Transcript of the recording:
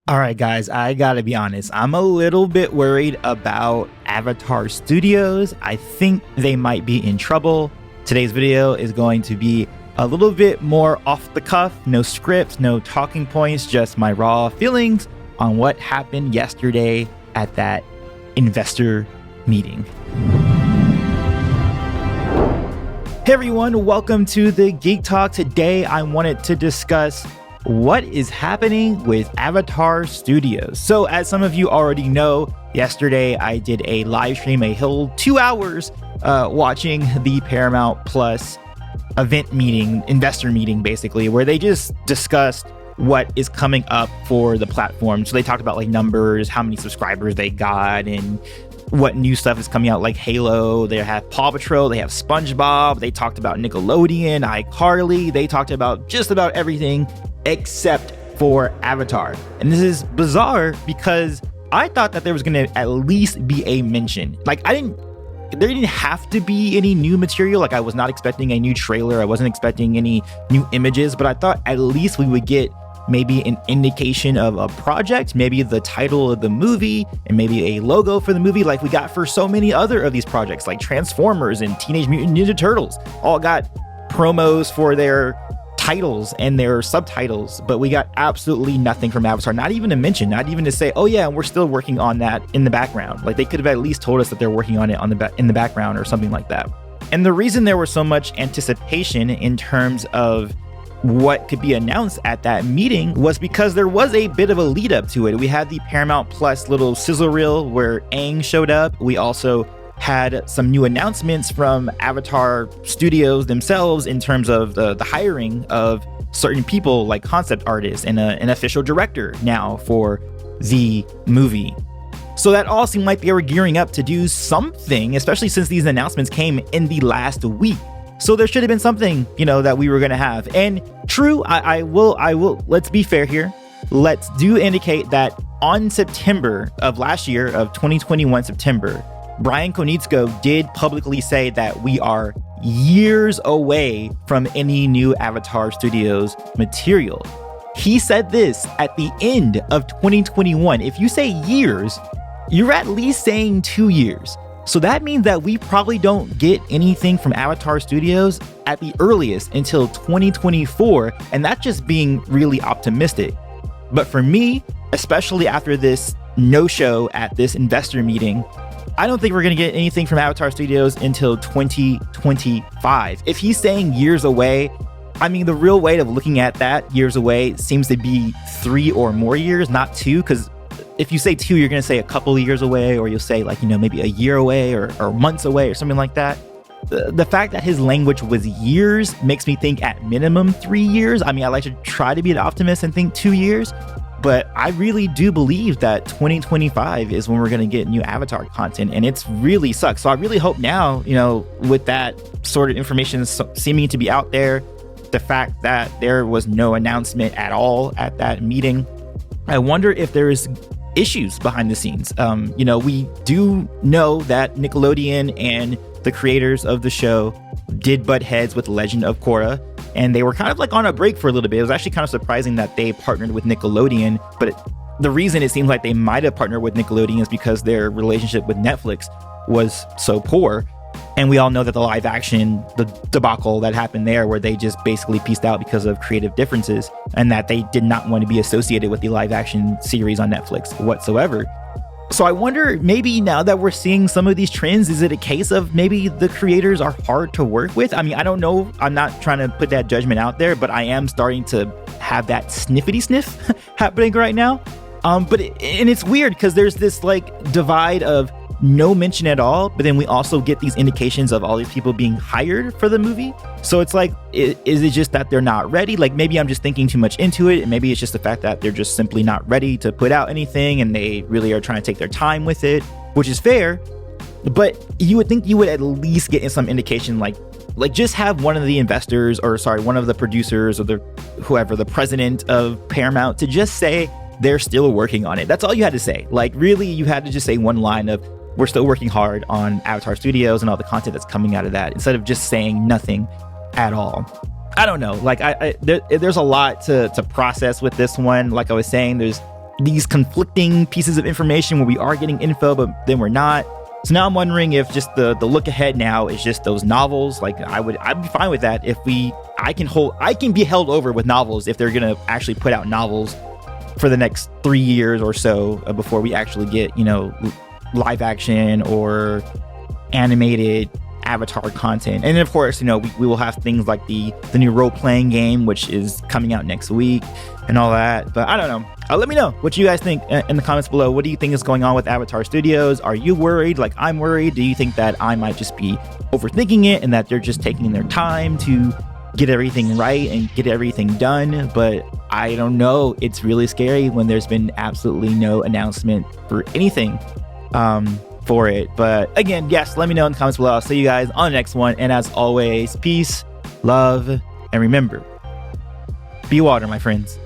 All right, guys, I gotta be honest. I'm a little bit worried about Avatar Studios. I think they might be in trouble. Today's video is going to be a little bit more off the cuff, no script, no talking points, just my raw feelings on what happened yesterday at that investor meeting. Hey everyone, welcome to the Geek Talk. Today I wanted to discuss what is happening with Avatar Studios. So as some of you already know, yesterday I did a live stream, a whole 2 hours watching the Paramount Plus event meeting, investor meeting basically, where they just discussed what is coming up for the platform. So they talked about like numbers, how many subscribers they got, and what new stuff is coming out, like Halo. They have Paw Patrol, they have SpongeBob, they talked about Nickelodeon, iCarly, they talked about just about everything except for Avatar. And this is bizarre because I thought that there was going to at least be a mention. Like there didn't have to be any new material. Like I was not expecting a new trailer. I wasn't expecting any new images, but I thought at least we would get maybe an indication of a project, maybe the title of the movie, and maybe a logo for the movie like we got for so many other of these projects, like Transformers and Teenage Mutant Ninja Turtles. All got promos for their titles and their subtitles, but we got absolutely nothing from Avatar. Not even a mention, not even to say, oh yeah, we're still working on that in the background. Like they could have at least told us that they're working on it in the background or something like that. And the reason there was so much anticipation in terms of what could be announced at that meeting was because there was a bit of a lead up to it. We had the Paramount Plus little sizzle reel where Aang showed up. We also had some new announcements from Avatar Studios themselves in terms of the hiring of certain people like concept artists and an official director now for the movie. So that all seemed like they were gearing up to do something, especially since these announcements came in the last week. So there should have been something, that we were going to have. And true, I will, let's be fair here. Let's do indicate that on September of last year, of 2021 September, Brian Konietzko did publicly say that we are years away from any new Avatar Studios material. He said this at the end of 2021. If you say years, you're at least saying 2 years. So that means that we probably don't get anything from Avatar Studios at the earliest until 2024, and that's just being really optimistic. But for me, especially after this no-show at this investor meeting, I don't think we're going to get anything from Avatar Studios until 2025. If he's saying years away, I mean, the real way of looking at that, years away, seems to be 3 or more years, not 2, because if you say 2, you're going to say a couple of years away, or you'll say like, maybe a year away or months away or something like that. The fact that his language was years makes me think at minimum 3 years. I mean, I like to try to be an optimist and think 2 years, but I really do believe that 2025 is when we're going to get new Avatar content, and it's really sucks. So I really hope now, with that sort of information seeming to be out there, the fact that there was no announcement at all at that meeting, I wonder if there is issues behind the scenes. We do know that Nickelodeon and the creators of the show did butt heads with Legend of Korra, and they were kind of like on a break for a little bit. It was actually kind of surprising that they partnered with Nickelodeon, but the reason it seems like they might have partnered with Nickelodeon is because their relationship with Netflix was so poor. And we all know that the live action, the debacle that happened there, where they just basically pieced out because of creative differences, and that they did not want to be associated with the live action series on Netflix whatsoever. So I wonder, maybe now that we're seeing some of these trends, is it a case of maybe the creators are hard to work with? I mean, I don't know. I'm not trying to put that judgment out there, but I am starting to have that sniffity sniff happening right now. And it's weird because there's this like divide of no mention at all, but then we also get these indications of all these people being hired for the movie. So it's like, is it just that they're not ready? Like maybe I'm just thinking too much into it, and maybe it's just the fact that they're just simply not ready to put out anything, and they really are trying to take their time with it, which is fair. But you would think you would at least get some indication, like just have one of the investors, one of the producers, or the president of Paramount, to just say they're still working on it. That's all you had to say. Like really, you had to just say one line of, we're still working hard on Avatar Studios and all the content that's coming out of that, instead of just saying nothing at all. I don't know. Like there's a lot to process with this one. Like I was saying, there's these conflicting pieces of information where we are getting info, but then we're not. So now I'm wondering if just the look ahead now is just those novels. Like I'd be fine with that if I can be held over with novels if they're gonna actually put out novels for the next 3 years or so before we actually get, live action or animated Avatar content. And of course, we will have things like the new role-playing game, which is coming out next week and all that. But I don't know. Let me know what you guys think in the comments below. What do you think is going on with Avatar Studios? Are you worried like I'm worried? Do you think that I might just be overthinking it and that they're just taking their time to get everything right and get everything done? But I don't know. It's really scary when there's been absolutely no announcement for anything for it. But again, yes, let me know in the comments below. I'll see you guys on the next one. And as always, peace, love, and remember, be water, my friends.